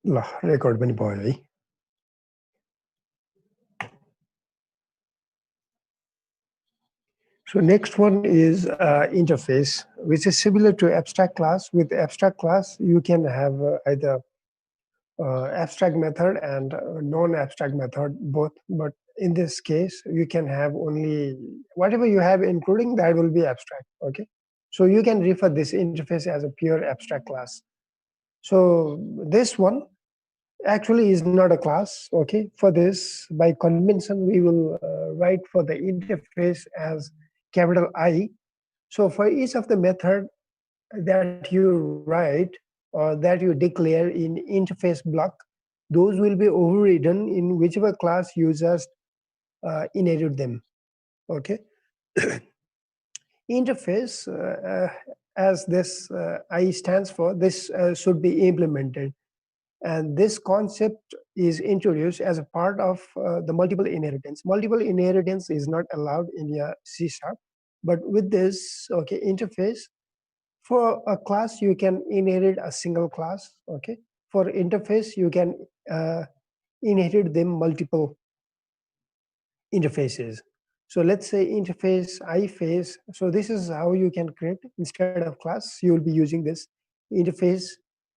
ल रेकर्ड पनि भयो है। So next one is interface, which is similar to abstract class. With abstract class, you can have either abstract method and non-abstract method both. But in this case, you can have only whatever you have, including that will be abstract. Okay, so you can refer this interface as a pure abstract class. So this one actually is not a class. Okay, for this, by convention, we will write for the interface as capital I. So for each of the method that you write or that you declare in interface block, those will be overridden in whichever class you just inherit them. Okay. Interface, as this I stands for, this should be implemented. And this concept is introduced as a part of the multiple inheritance. Multiple inheritance is not allowed in your C#, but with this interface, for a class you can inherit a single class. Okay, for interface you can inherit them multiple interfaces. So let's say interface iFace. So this is how you can create. Instead of class, you will be using this interface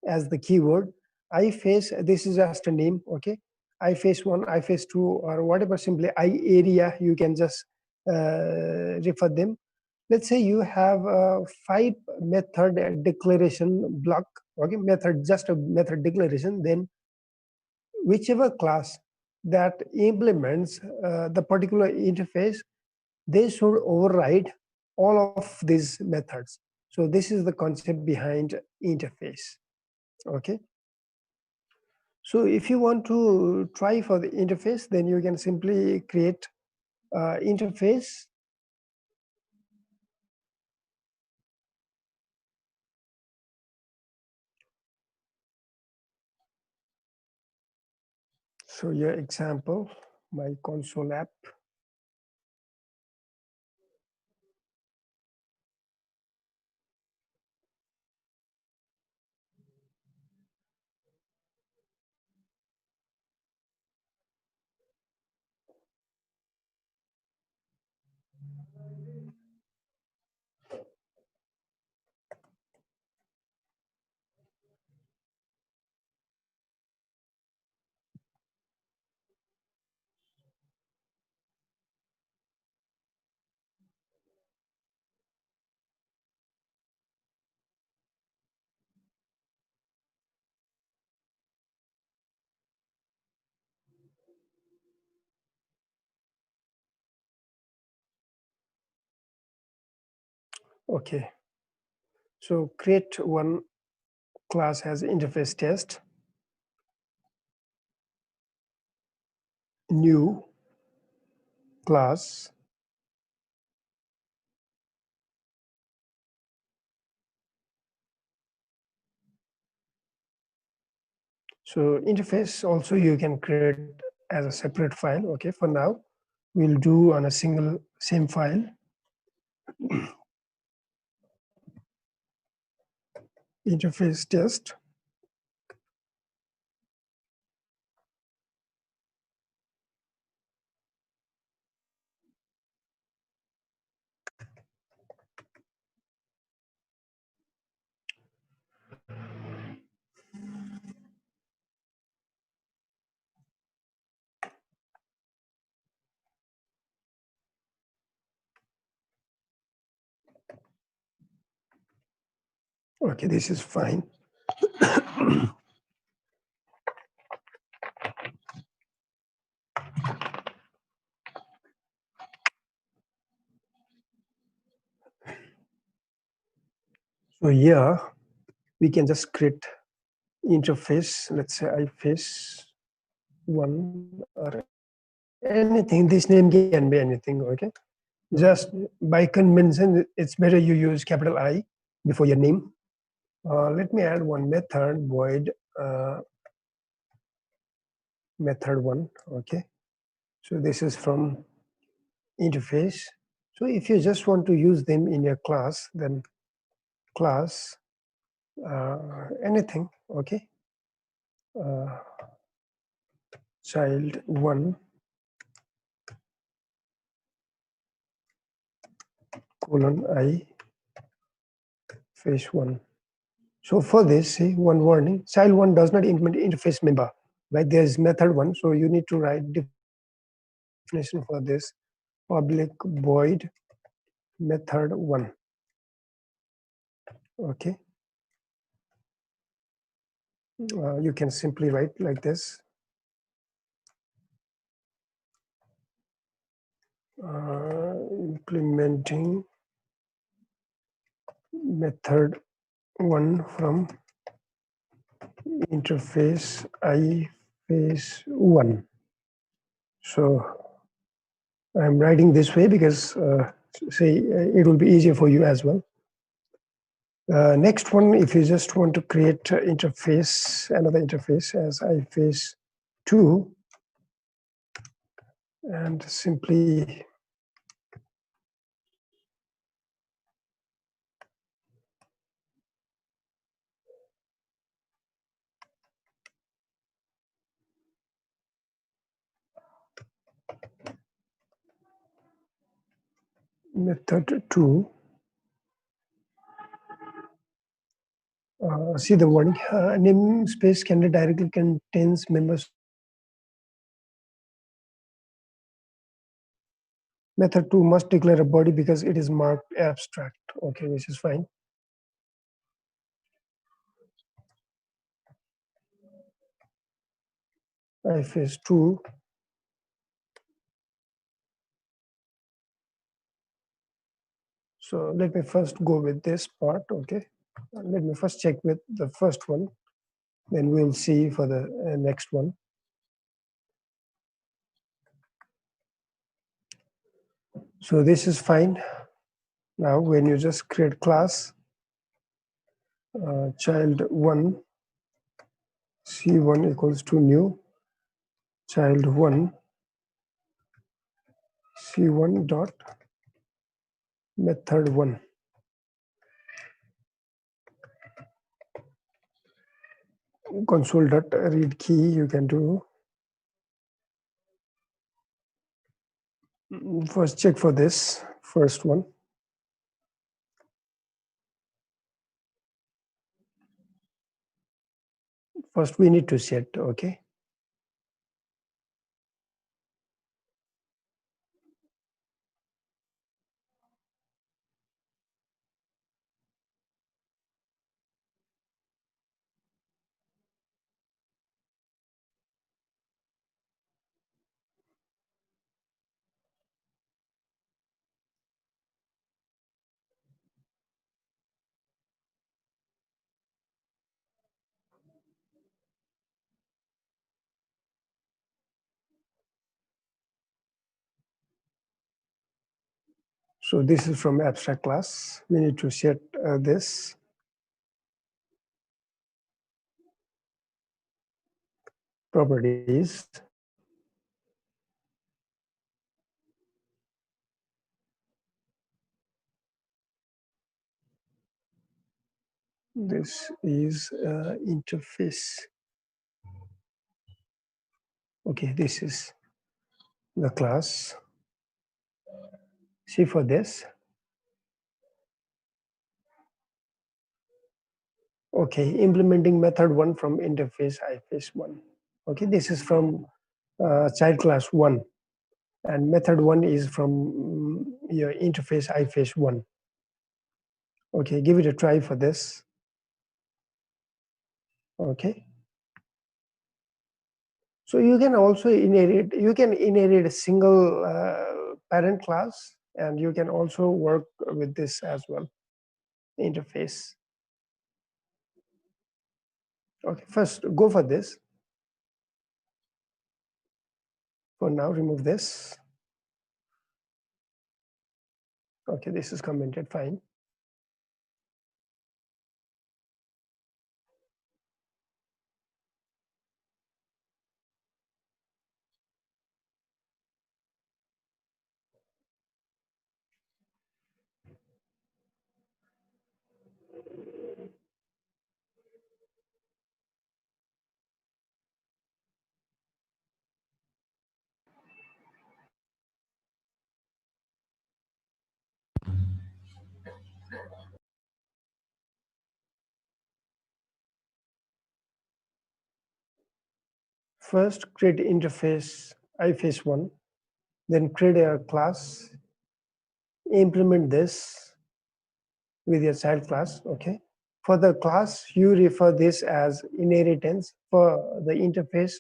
as the keyword. iFace, this is just a name. Okay, iFace1, iFace2, or whatever, simply iArea, you can just refer them. Let's say you have a 5 method declaration block. Okay, method, just a method declaration. Then whichever class that implements the particular interface, they should override all of these methods. So this is the concept behind interface. Okay. So if you want to try for the interface, then you can simply create interface. So your example, my console app. Okay. So create one class as interface test, new class, so interface also you can create as a separate file. Okay, for now we'll do on a single same file. Interface test. Okay, this is fine. So here we can just create interface. Let's say iFace 1 or anything. This name can be anything. Okay, just by convention, it's better you use capital I before your name. Let me add one method, void method 1. Okay, so this is from interface. So if you just want to use them in your class, then class anything. Okay, child 1 colon I face 1. So for this, see, one warning, child 1 does not implement interface member, right? There's method 1, so you need to write definition for this, public void method 1. Okay. You can simply write like this. Implementing method 1 from interface I face 1. So I'm writing this way because say it will be easier for you as well. Next one, if you just want to create interface, another interface as I face 2, and simply method 2, see the warning, namespace candidate directly contains members. Method 2 must declare a body because it is marked abstract. Okay, which is fine. I face 2. So let me first go with this part, okay? Let me first check with the first one, then we'll see for the next one. So this is fine. Now when you just create class, child 1, C1 equals to new, child 1, C1 dot method 1. Console dot read key you can do. First check for this first one. First we need to set, okay? So this is from abstract class. We need to set this. Properties. This is interface. Okay, this is the class. See for this. Okay, implementing method 1 from interface I face 1. Okay, this is from child class 1. And method 1 is from your interface I face 1. Okay, give it a try for this. Okay. So you can also inherit a single parent class, and you can also work with this as well, interface. Okay, first go for this. For now, remove this. Okay, this is commented fine. First, create interface iFace1, then create a class, implement this with your child class, okay? For the class, you refer this as inheritance. For the interface,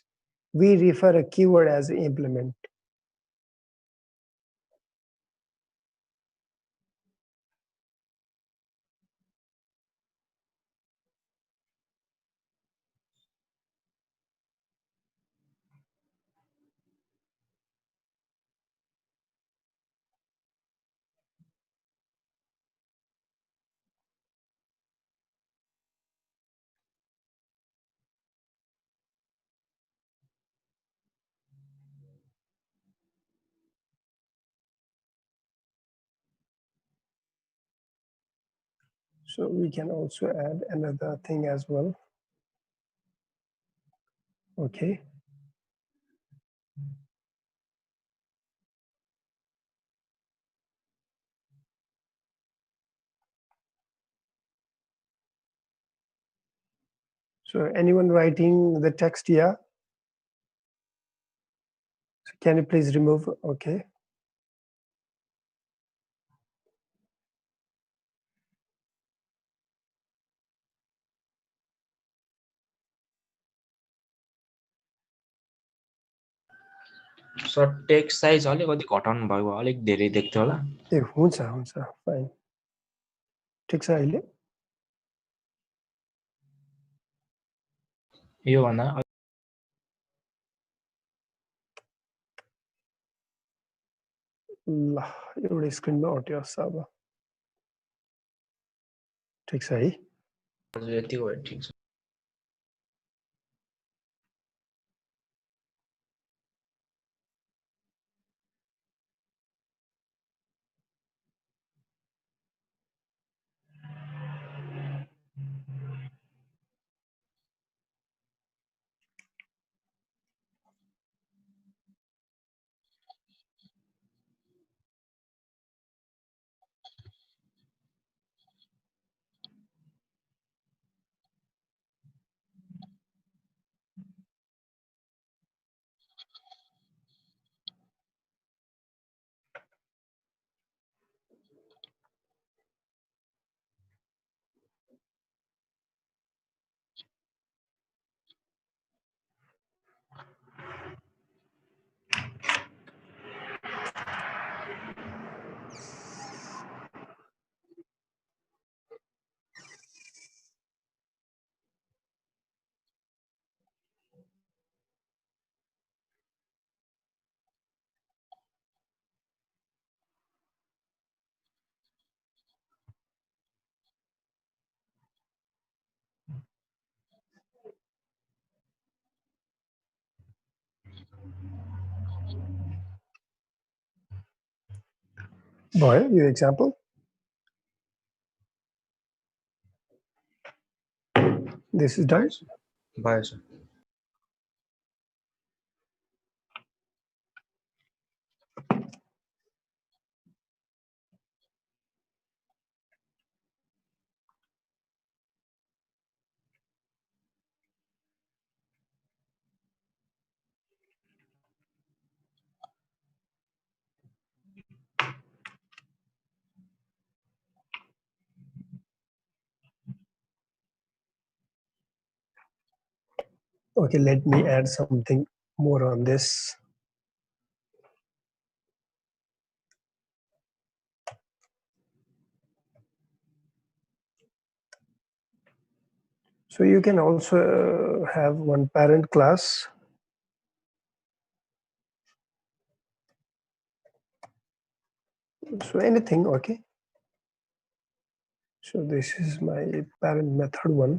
we refer a keyword as implement. So we can also add another thing as well. Okay. So anyone writing the text here? So can you please remove? Okay. Sir text size अलिकति घटाउनु भयो अलिक धेरै देख्थ्यो होला ए हुन्छ हुन्छ fine ठिक छ अहिले योभन्दा ल एउटा स्क्रिनमा अट्योस् अब ठिक छ है यतिको भए ठिक छ भयो यो एक्जाम्पल दिस इज डन भयो sir okay let me add something more on this so you can also have one parent class so anything okay so this is my parent method one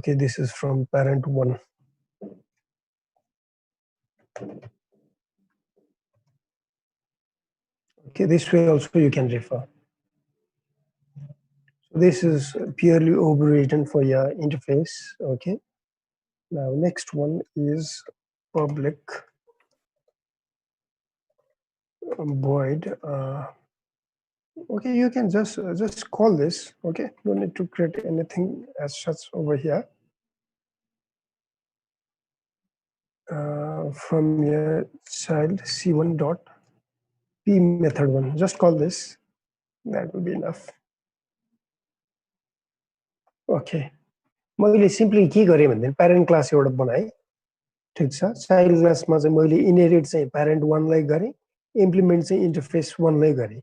okay this is from parent one okay this way also you can refer This is purely overwritten for your interface. Okay. Now next one is public void. Okay, you can just call this. Okay, don't need to create anything as such over here. From your child c1 dot p method one. Just call this. That will be enough. Okay. मैले simply के गरेँ भन्दा parent class एउटा बनाएँ ठिक छ child क्लासमा चाहिँ मैले इनहेरिट चाहिँ प्यारेन्ट वानलाई गरेँ इम्प्लिमेन्ट चाहिँ इन्टरफेस वानलाई गरेँ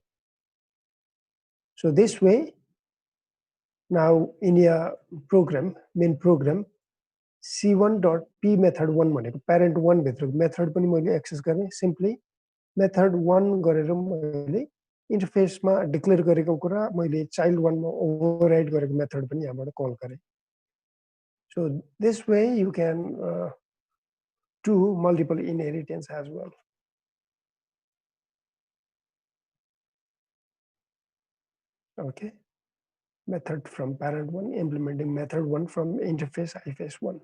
so this way now in य प्रोग्राम मेन प्रोग्राम c1 डट p मेथड वान भनेको प्यारेन्ट वान भित्रको मेथड पनि मैले एक्सेस गरेँ सिम्पली मेथड वान गरेर मैले इन्टरफेसमा डिक्लेयर गरेको कुरा मैले चाइल्ड वानमा ओभरराइड गरेको मेथड पनि यहाँबाट कल गरेँ So this way you can do multiple inheritance as well. Okay. Method from parent one, implementing method one from interface iface one.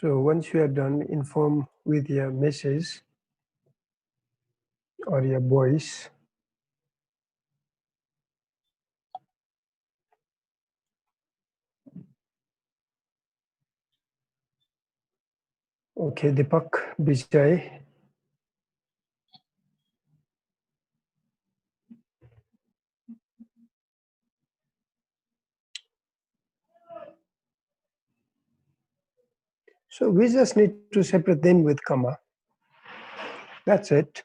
So once you are done, inform with your message or your voice. Okay, Deepak, Vijay. So we just need to separate them with comma. That's it.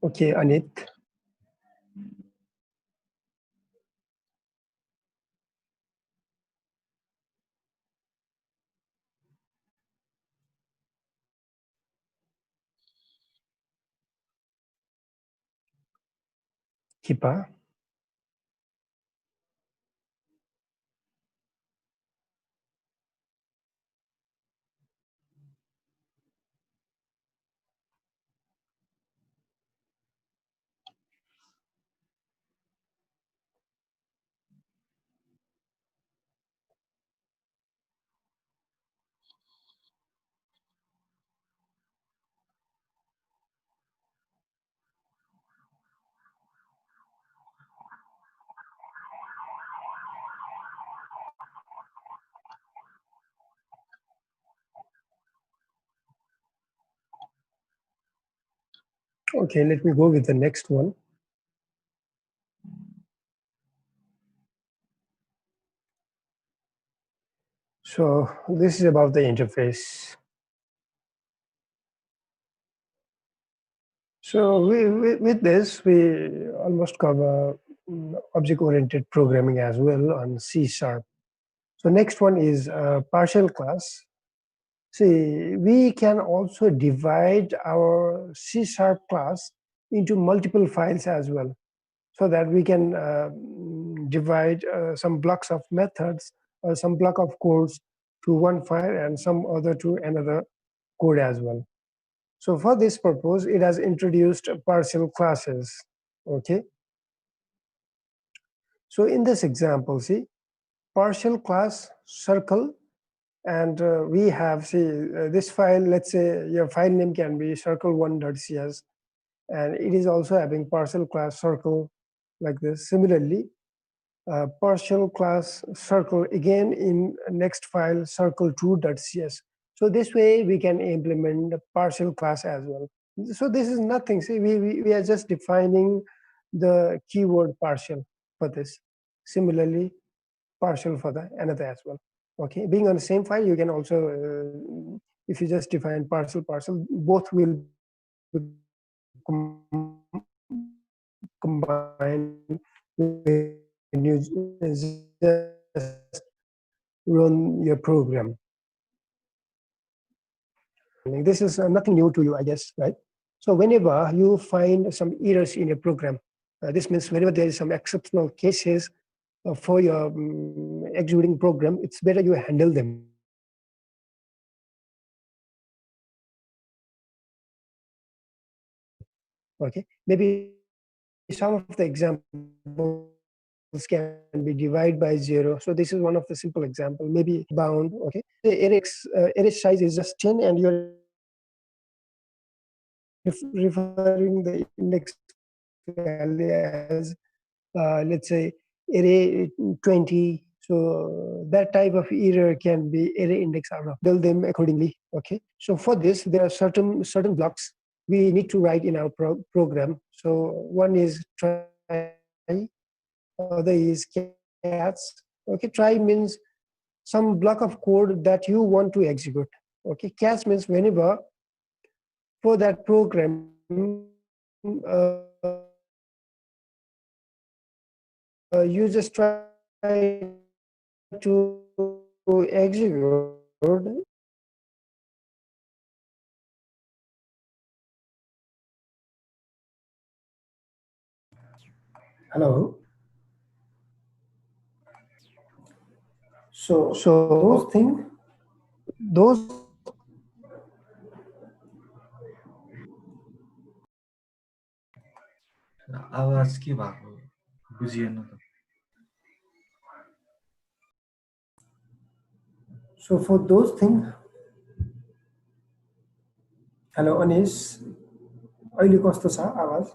Okay, Anit. Kipa. Okay, let me go with the next one. So this is about the interface. So with this, we almost cover object-oriented programming as well on C#. So next one is partial class. See, we can also divide our C# class into multiple files as well, so that we can divide some blocks of methods or some block of codes to one file and some other to another code as well. So for this purpose, it has introduced partial classes. Okay. So in this example, see, partial class circle And we have, see, this file, let's say your file name can be circle1.cs, and it is also having partial class circle like this. Similarly, partial class circle again in next file circle2.cs. So this way we can implement the partial class as well. So this is nothing. See, we are just defining the keyword partial for this. Similarly, partial for the another as well. Okay, being on the same file, you can also, if you just define partial, both will be combined when you just run your program. This is nothing new to you, I guess, right? So whenever you find some errors in your program, this means whenever there is some exceptional cases for your executing program, it's better you handle them. Okay, maybe some of the examples can be divided by 0. So this is one of the simple example, maybe bound. Okay, the array size is just 10, and you're referring the index value as let's say array 20. So that type of error can be array index out of, build them accordingly. Okay, so for this there are certain blocks we need to write in our program. So one is try, other is cats. Okay, try means some block of code that you want to execute. Okay, catch means whenever for that program you just try to execute. Hello. So those आवाज के भएको बुझिएन त so for those things, hello Anis, अहिले कस्तो छ आवाज?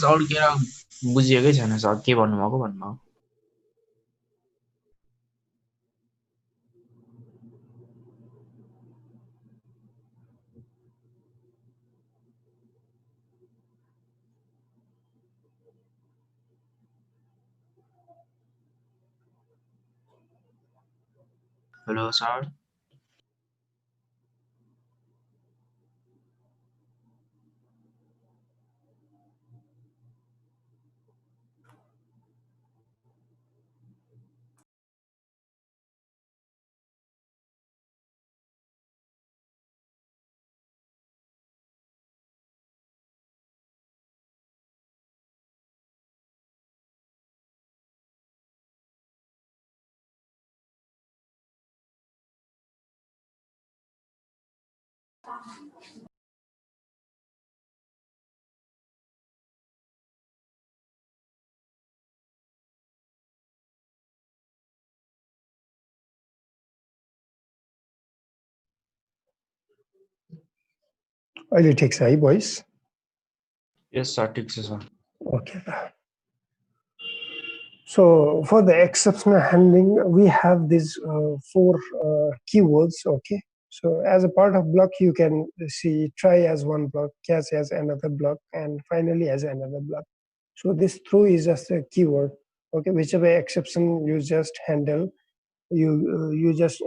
अड्केर बुझिएकै छैन sir, के भन्नुभएको भन्नुभयो। Hello sir. अहिले ठिक छ है भोइस? यस सर, ठिक छ sir. Okay. So for the exceptional handling, we have these 4 keywords. Okay. So as a part of block, you can see try as one block, catch as another block, and finally as another block. So this throw is just a keyword. Okay, whichever exception you just handle, you just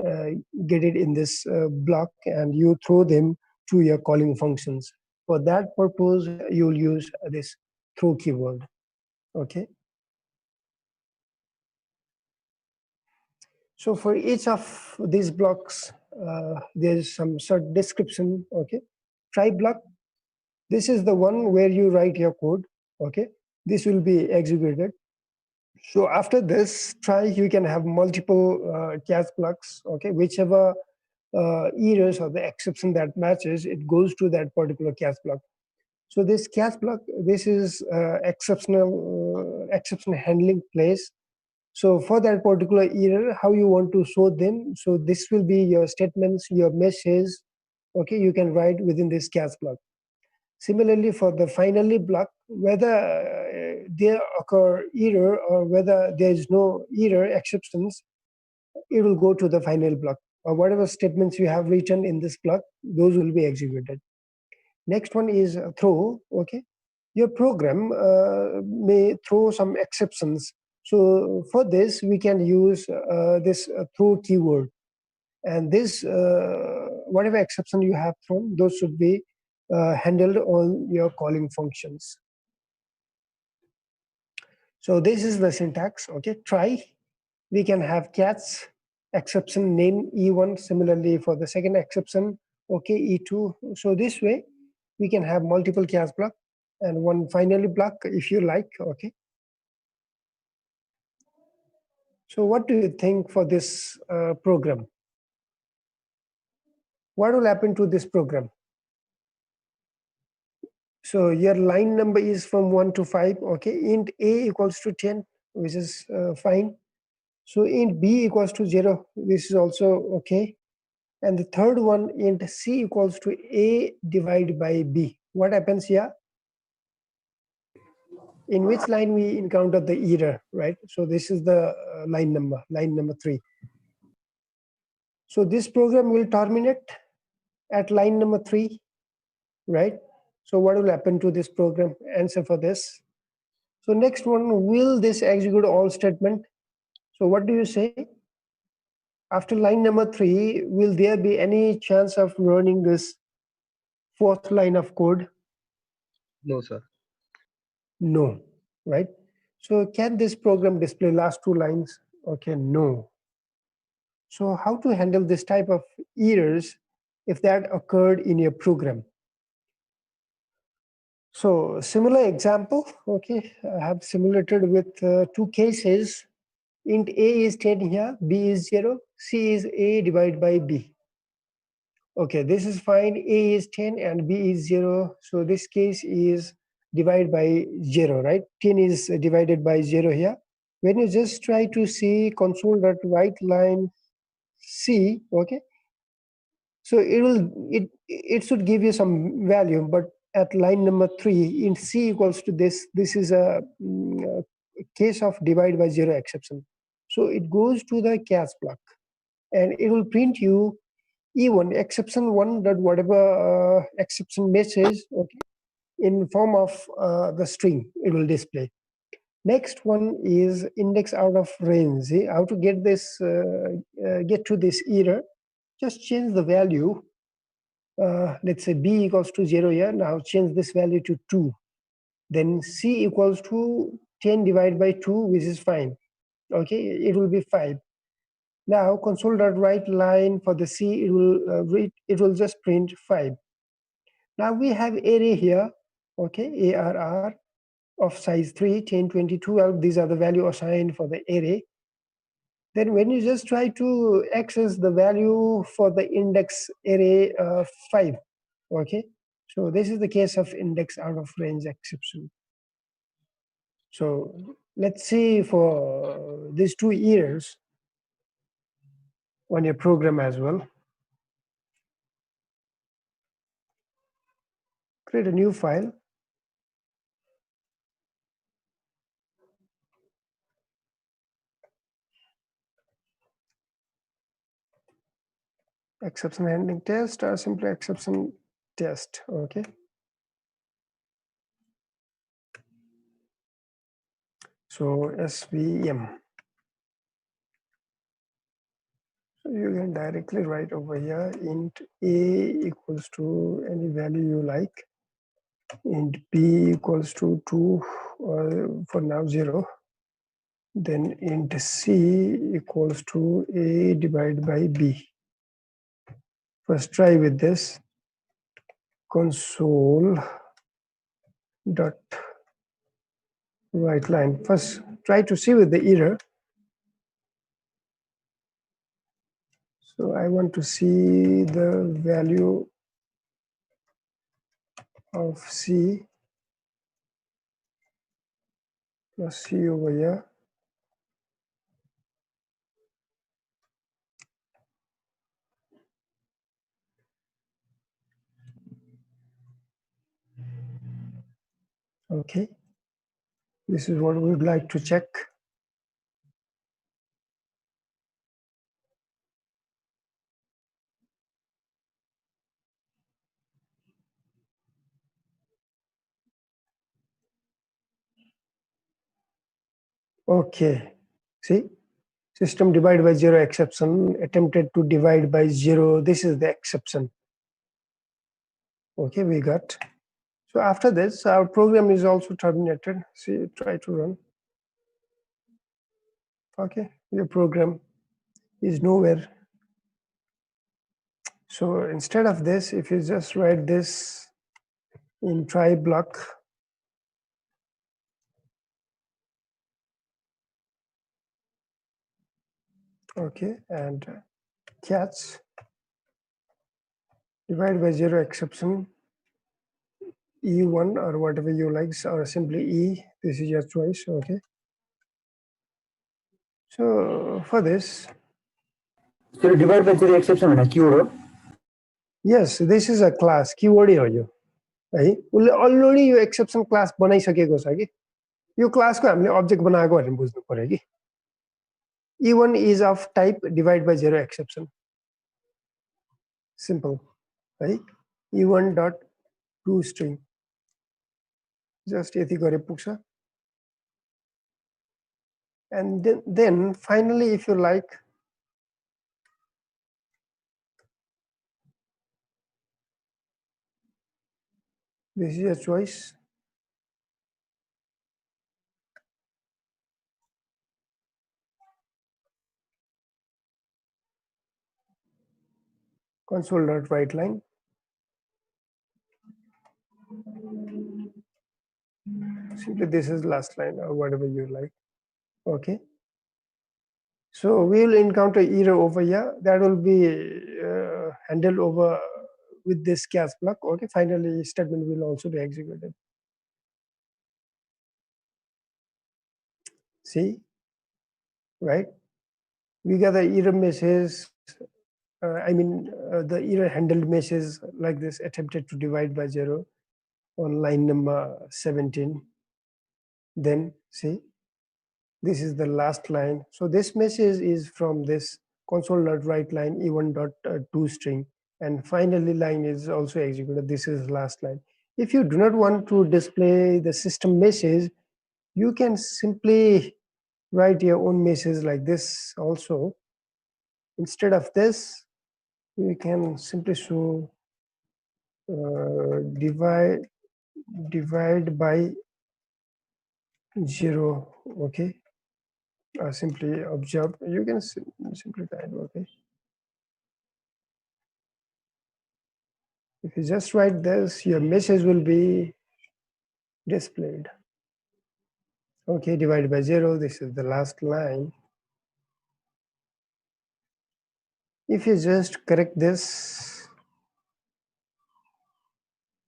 get it in this block, and you throw them to your calling functions. For that purpose, you'll use this throw keyword. Okay. So for each of these blocks, there is some sort of description. Okay, try block. This is the one where you write your code. Okay, this will be executed. So after this try, you can have multiple catch blocks. Okay, whichever errors or the exception that matches, it goes to that particular catch block. So this catch block, this is exception handling place. So for that particular error, how you want to show them? So this will be your statements, your message. Okay, you can write within this catch block. Similarly, for the finally block, whether there occur error or whether there is no error exceptions, it will go to the final block, or whatever statements you have written in this block, those will be executed. Next one is throw. Okay, your program may throw some exceptions. So for this, we can use this throw keyword, and this whatever exception you have thrown, those should be handled on your calling functions. So this is the syntax. Okay, try. We can have cats exception name E1. Similarly for the second exception, okay, E2. So this way we can have multiple catch block and one finally block if you like. Okay. So what do you think for this program? What will happen to this program? So your line number is from 1 to 5. Okay, int a equals to 10, which is fine. So int b equals to 0, this is also okay. And the third one, int c equals to a divided by b. What happens here? In which line we encounter the error, right? So this is the line number 3. So this program will terminate at line number 3, right? So what will happen to this program? Answer for this. So next one, will this execute all statement? So what do you say? After line number 3, will there be any chance of running this fourth line of code? No, sir. No, right? So can this program display last 2 lines? Okay, no. So how to handle this type of errors if that occurred in your program? So similar example, okay, I have simulated with 2 cases. Int a is 10 here, b is 0, c is a divided by b. Okay, this is fine. A is 10 and b is 0. So this case is divided by 0, right? 10 is divided by 0 here. When you just try to see console.write line C, okay, so it should give you some value, but at line number 3 in C equals to this is a case of divide by 0 exception. So it goes to the catch block and it will print you E1 exception 1 dot whatever exception message, okay, in form of the string it will display. Next one is index out of range. How to get this get to this error? Just change the value. Let's say b equals to 0 here. Now change this value to 2. Then c equals to 10 divided by 2, which is fine. Okay, it will be 5. Now console.write line for the C, it will just print 5. Now we have array here, okay, ARR of size 3, 10, 20, 12. These are the value assigned for the array. Then when you just try to access the value for the index array 5, okay. So this is the case of index out of range exception. So let's see for these 2 errors on your program as well. Create a new file. Exception handling test or simply exception test, okay. So SVM. So you can directly write over here int a equals to any value you like, int b equals to 2 or for now 0, then int c equals to a divided by b. First try with this console dot write line. First try to see with the error. So I want to see the value of C plus C over here. Okay, this is what we would like to check. Okay, see, system divide by zero exception, attempted to divide by zero. This is the exception. Okay, we got. So after this, our program is also terminated. See, try to run. Okay, your program is nowhere. So instead of this, if you just write this in try block, okay, and catch divide by zero exception E1 or whatever you like, or simply E. This is your choice. Okay. So for this, So divide by zero exception है keyword. yes, this is a class keyword हो यो है उसले already यो exception class बनाइसकेको छ कि यो क्लासको हामीले object बनाएको भनेर बुझ्नु पर्यो कि E1 is of type divide by zero exception. Simple, right? E1 dot to string. Just यति गरे पुग्छ. And then finally, if you like, this is your choice. Console dot write line. Simply this is last line or whatever you like. Okay. So we will encounter error over here that will be handled over with this catch block. Okay. Finally, statement will also be executed. See, right? We got the error message. The error handled message like this: attempted to divide by zero on line number 17. Then see, this is the last line. So this message is from this console.write line E1.to string, and finally line is also executed. This is last line. If you do not want to display the system message, you can simply write your own message like this also. Instead of this, you can simply show divide by zero. Okay. Simply observe. You can simply type. Okay. If you just write this, your message will be displayed. Okay, divided by zero. This is the last line. If you just correct this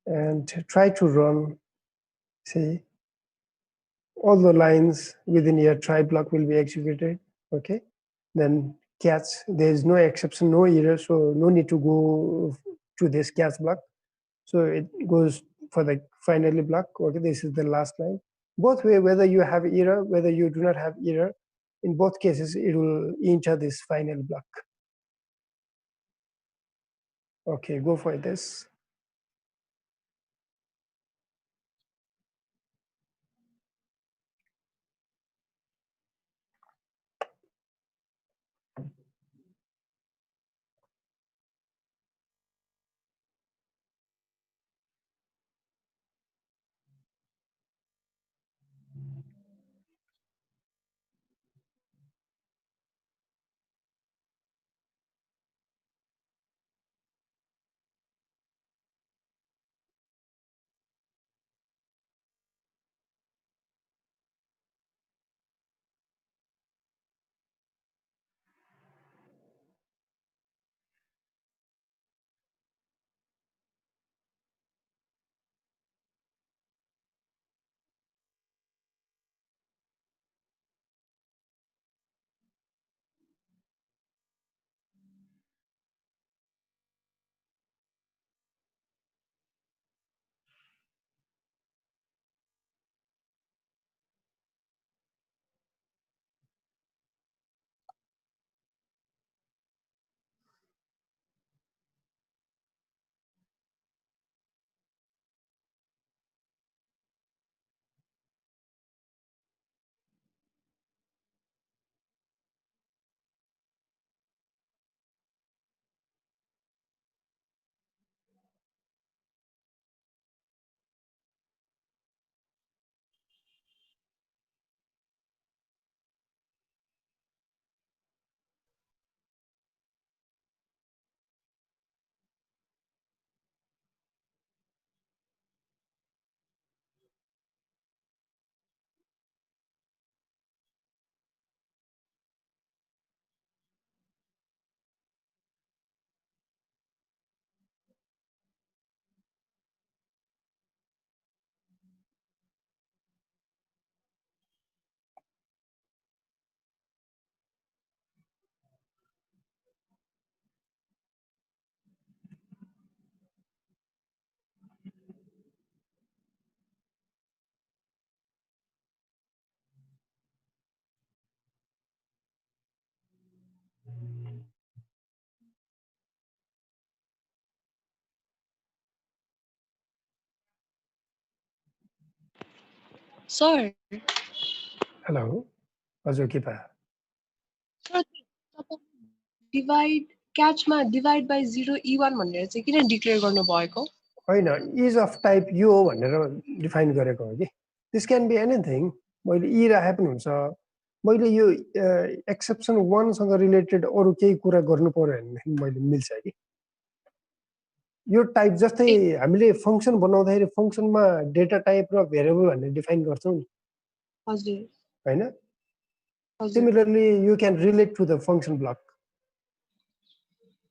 and try to run, see, all the lines within your try block will be executed. Okay, then catch. There is no exception, no error, so no need to go to this catch block. So it goes for the finally block. Okay, this is the last line. Both way, whether you have error, whether you do not have error, in both cases, it will enter this final block. Okay, go for this. Sir hello हजुर के भयो divide क्याचमा divide by 0 E1 भनेर चाहिँ किन declare गर्नु भएको होइन is of type यो हो भनेर डिफाइन गरेको हो कि दिस क्यान बी एनिथिङ मैले ई राखे पनि हुन्छ मैले यो एक्सेप्सन 1 सँग रिलेटेड अरू केही कुरा गर्नु पर्यो भनेदेखि मैले मिल्छ कि यो टाइप जस्तै हामीले फंक्सन बनाउँदाखेरि फंक्सनमा डेटा टाइप र भेरिएबल भनेर डिफाइन गर्छौं नि हजुर हैन हजुर similarly you can relate to the function block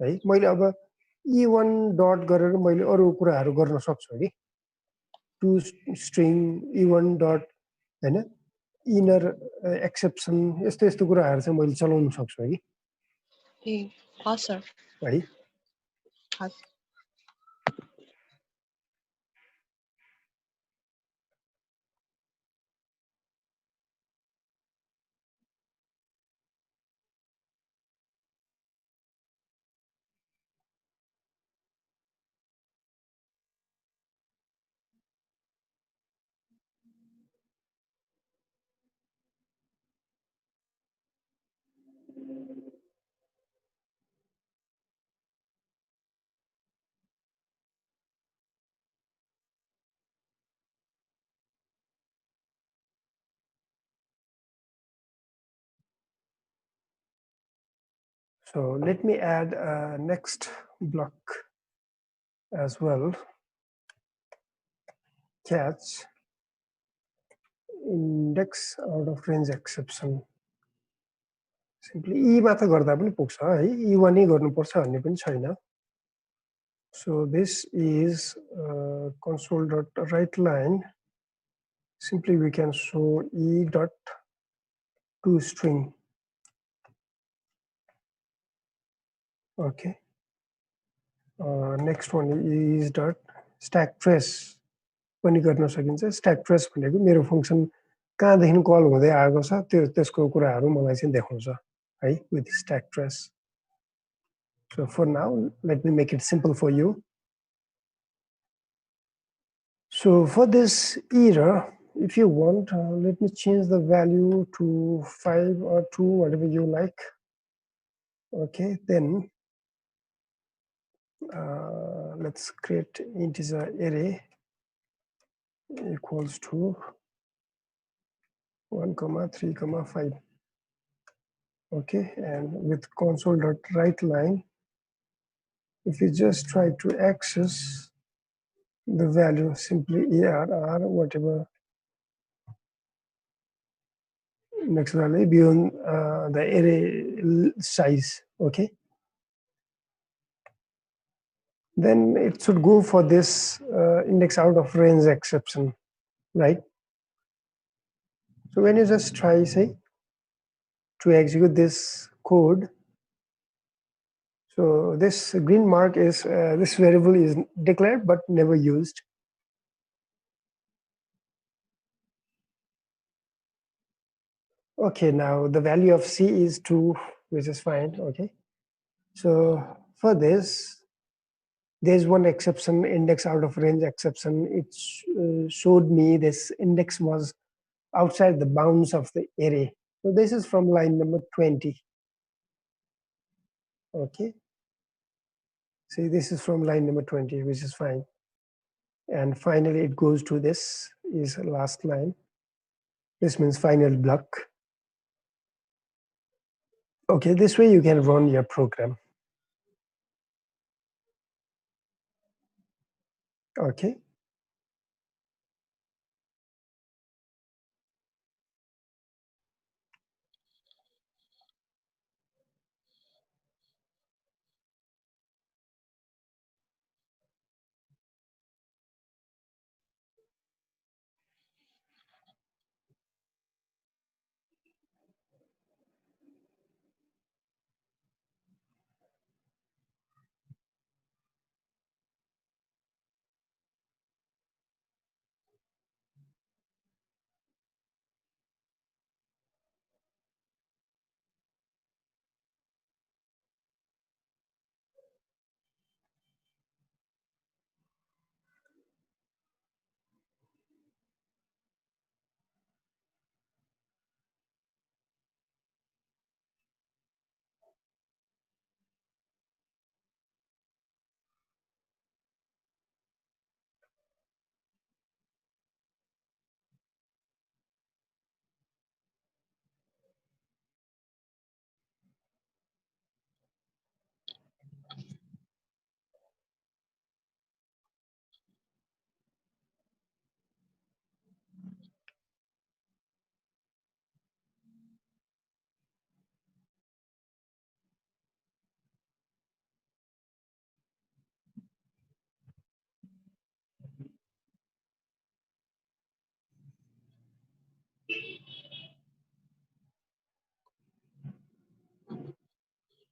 है मैले अब E1 डट गरेर मैले अरू कुराहरू गर्न सक्छु कि टु स्ट्रिङ E1 डट हैन इनर एक्सेप्सन यस्तो यस्तो कुराहरू चाहिँ मैले चलाउन सक्छु कि ए हस् सर है हस् So let me add a next block as well. Catch index out of range exception. Simply E मात्र गर्दा पनि पुग्छ है E1 नै गर्नुपर्छ भन्ने पनि छैन. So this is console.write line. Simply we can show E dot to string. Okay. Next one is dot stack trace. पनि गर्न सकिन्छ स्ट्याक ट्रेस भनेको मेरो फंक्सन कहाँदेखि कल हुँदै आएको छ त्यो त्यसको कुराहरू मलाई चाहिँ देखाउँछ है with stack trace so for now let me make it simple for you so for this error if you want let me change the value to 5 or 2 whatever you like okay then let's create integer array equals to 1 comma 3 comma 5 okay and with console.write line if you just try to access the value simply ARR whatever next value beyond the array size okay then it should go for this index out of range exception right so when you just try say to execute this code so this green mark is this variable is declared but never used okay now the value of C is 2 which is fine okay so for this there's one exception index out of range exception it showed me this index was outside the bounds of the array so this is from line number 20 okay see this is from line number 20 which is fine and finally it goes to this is last line this means final block okay this way you can run your program okay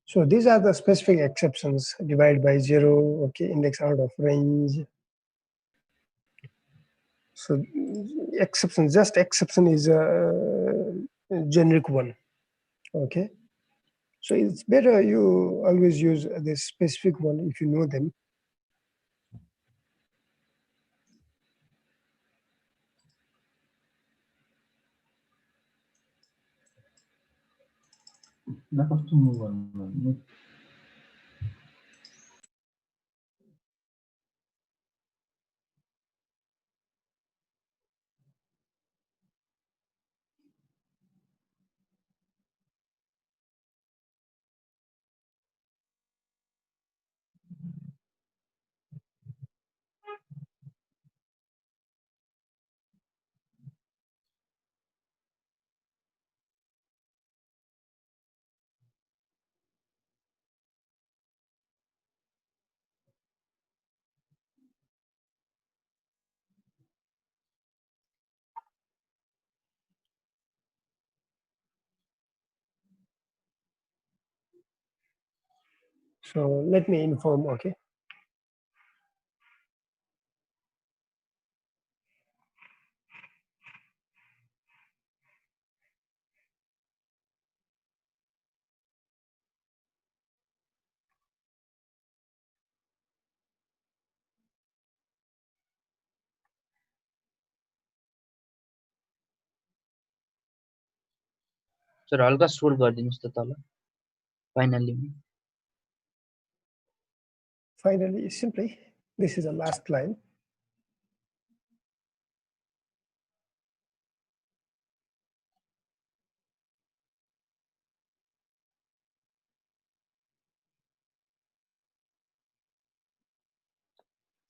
So these are the specific exceptions. Divide by 0, okay, index out of range. So exception, just exception is a generic one, okay. So it's better you always use this specific one if you know them. कस्तो move गर्नु So let me inform, okay. Sir हल्का scroll गरिदिनुस् त तल finally Finally, simply, this is the last line.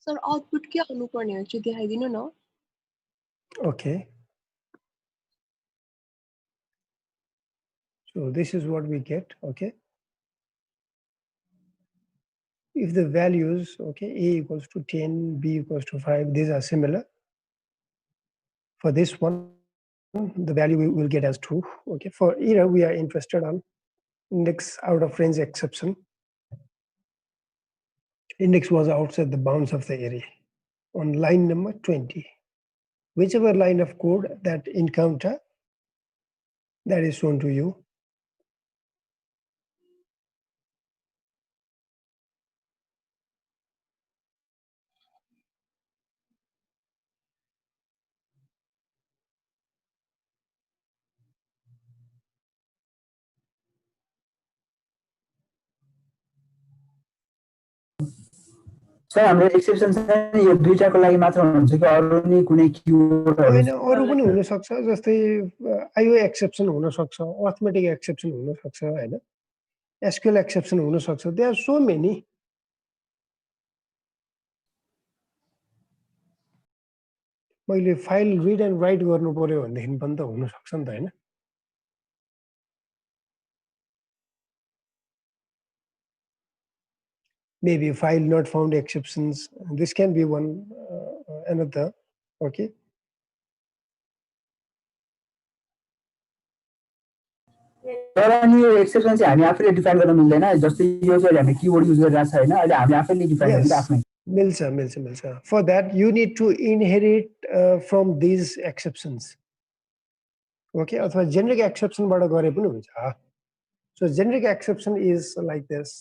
Sir output के आउनुपर्ने हो चाहिँ देखाइदिनु न Okay. So this is what we get, okay. If the values, okay, A equals to 10, B equals to 5, these are similar. For this one, the value we will get as 2, okay. For error, we are interested on index out of range exception. Index was outside the bounds of the array on line number 20. Whichever line of code that encounter, that is shown to you. Sir हाम्रो exception चाहिँ यो दुईटाको लागि मात्र हुन्छ कि अरू नि कुनै किवर्डहरु होइन अरू पनि हुनसक्छ जस्तै आइओ एक्सेप्सन हुनसक्छ अर्थमेटिक एक्सेप्सन हुनसक्छ होइन एसक्यूएल एक्सेप्सन हुनसक्छ दे आर सो मेनी मैले फाइल रिड एन्ड राइट गर्नु पर्यो भनेदेखि पनि त हुनसक्छ नि त होइन maybe file not found exceptions this can be one another okay तर अनि यो एक्सेप्सन चाहिँ हामी आफैले डिफाइन गर्न मिल्दैन जस्तै यो चाहिँ हामी किवर्ड युज गरिरहेको छ हैन अहिले हामी आफैले डिफाइन गर्ने आफ्नै मिल्छ for that you need to inherit from these exceptions okay अथवा generic exception बाट गरे पनि हुन्छ so generic exception is like this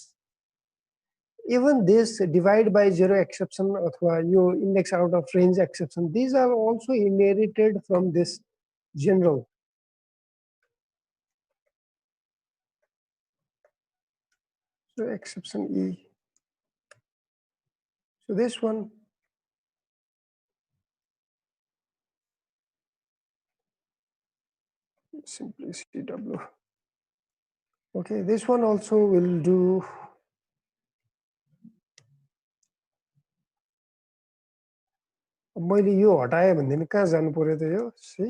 even this divide by 0 exception अथवा यो index out of range exception these are also inherited from this general so exception E so this one simply CW okay this one also will do मैले यो हटाए भन्दिन कहाँ जानु पर्यो त यो सी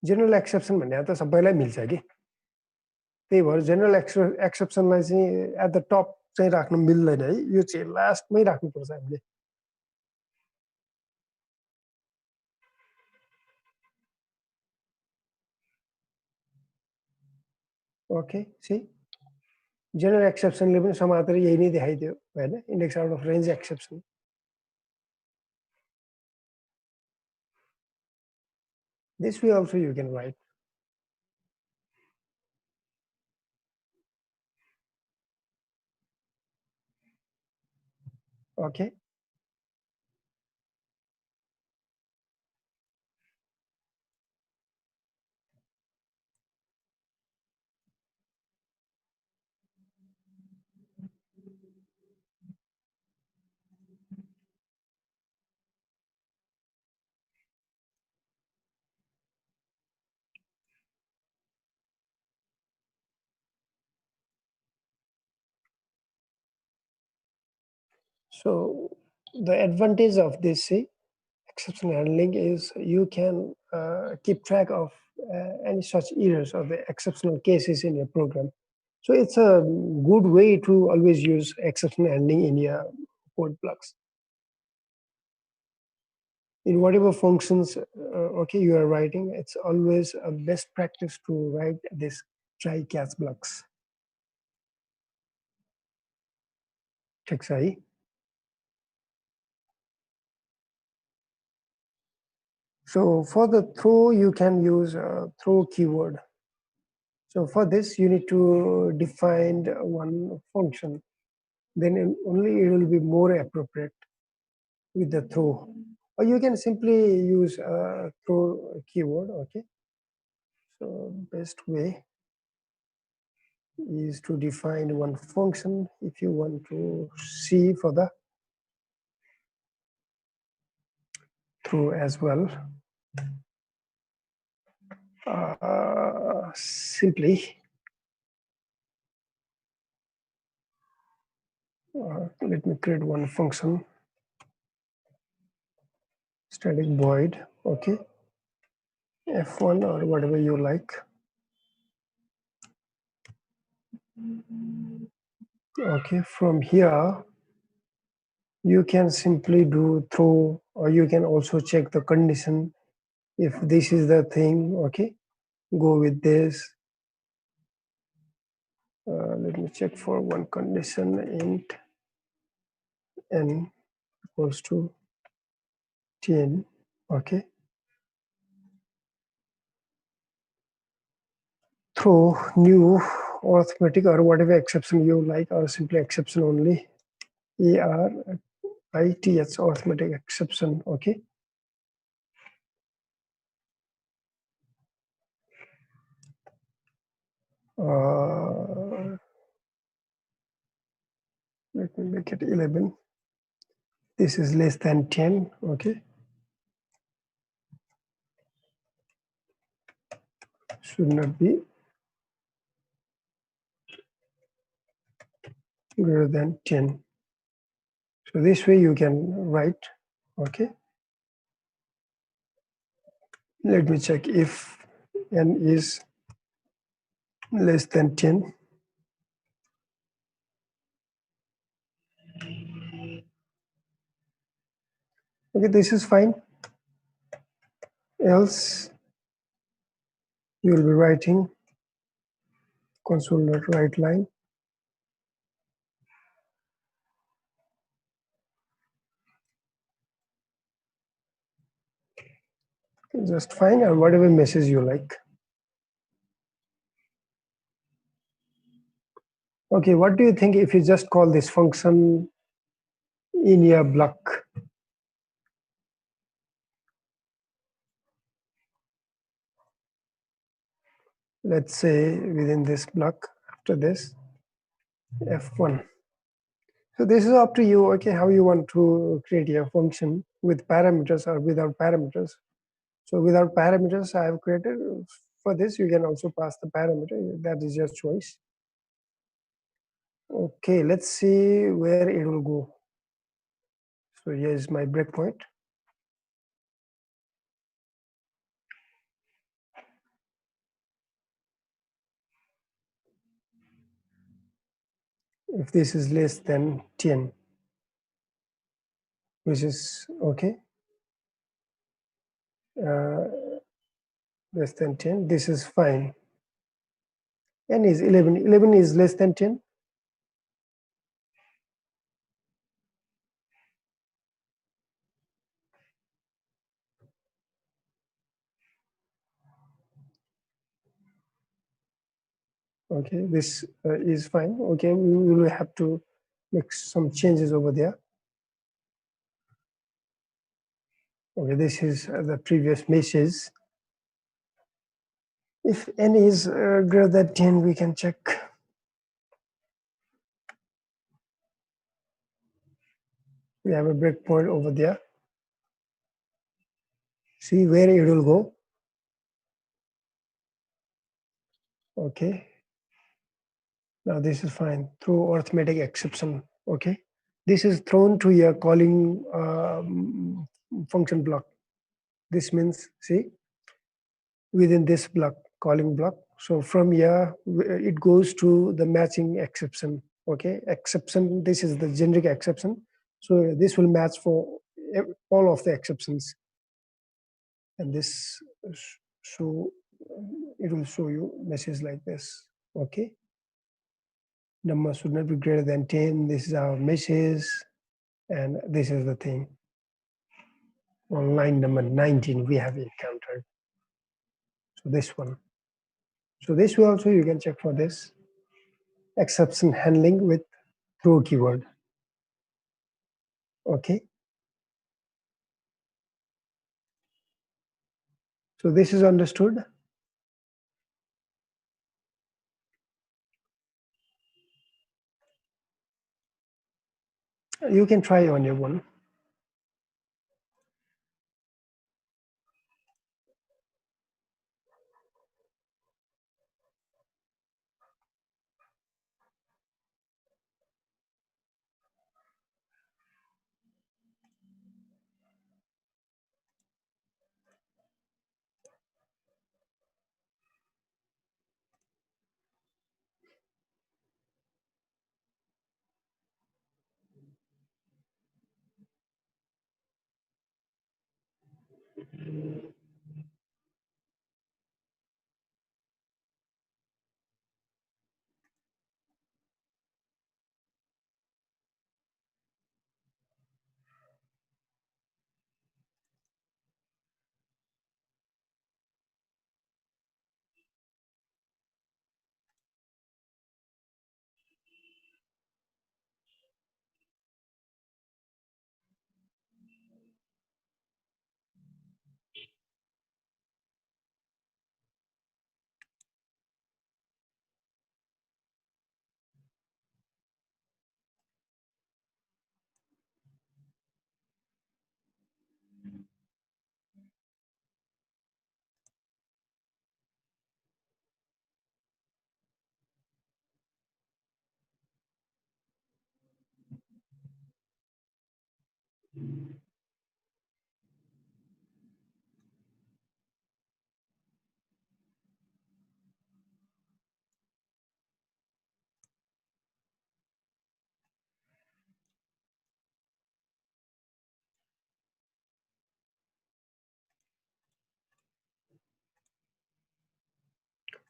general exception भन्ने त सबैलाई मिल्छ कि त्यही भएर जेनरल एक्सेप्सनलाई चाहिँ एट द टप चाहिँ राख्नु मिल्दैन है यो चाहिँ लास्टमै राख्नुपर्छ हामीले ओके सी general exception ले पनि समातेर यही नै देखाइदियो हैन index out of range exception. This way also you can write. Okay. So the advantage of this exception handling is you can keep track of any such errors or the exceptional cases in your program. So it's a good way to always use exception handling in your code blocks. In whatever functions okay you are writing, it's always a best practice to write this try catch blocks. ठिक छ है. So for the throw, you can use a throw keyword. So for this, you need to define one function. Then only it will be more appropriate with the throw. Or you can simply use a throw keyword, okay? So best way is to define one function if you want to see for the throw as well. Simply let me create one function, static void, okay, f1 or whatever you like. Okay, from here you can simply do throw, or you can also check the condition. If this is the thing, okay, go with this. Let me check for one condition, int n equals to 10, okay. Throw new arithmetic or whatever exception you like, or simply exception only, ARITH arithmetic exception, okay. Let me make it 11. This is less than 10, okay. Should not be greater than 10. So this way you can write, okay. Let me check if n is less than 10. Okay, this is fine. Else you will be writing console.write line. Just fine, or whatever message you like. Okay, what do you think if you just call this function in your block? Let's say within this block, after this, F1. So this is up to you, okay, how you want to create your function with parameters or without parameters. So without parameters, I have created. For this, you can also pass the parameter. That is your choice. Okay, let's see where it will go. So here is my breakpoint. If this is less than 10, which is okay, less than 10, this is fine. N is 11. 11 is less than 10. Okay, this is fine. Okay, we will have to make some changes over there. Okay, this is the previous message. If n is greater than 10, we can check. We have a breakpoint over there. See where it will go. Okay. Now this is fine. Throw arithmetic exception. Okay. This is thrown to your calling function block. This means, see, within this block, calling block. So from here, it goes to the matching exception. Okay. Exception, this is the generic exception. So this will match for all of the exceptions. And this, so it will show you message like this. Okay. Number should not be greater than 10. This is our message. And this is the thing. On line number 19, we have encountered. So this one. So this way also you can check for this. Exception handling with throw keyword. Okay. So this is understood. You can try on your one.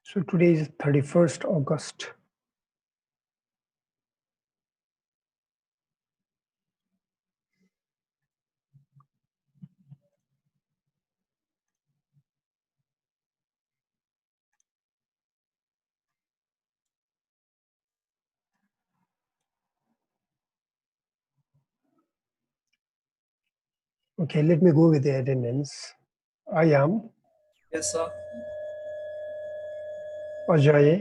So today is 31st August. Okay, let me go with the attendance. I am Yes, sir. Ajay,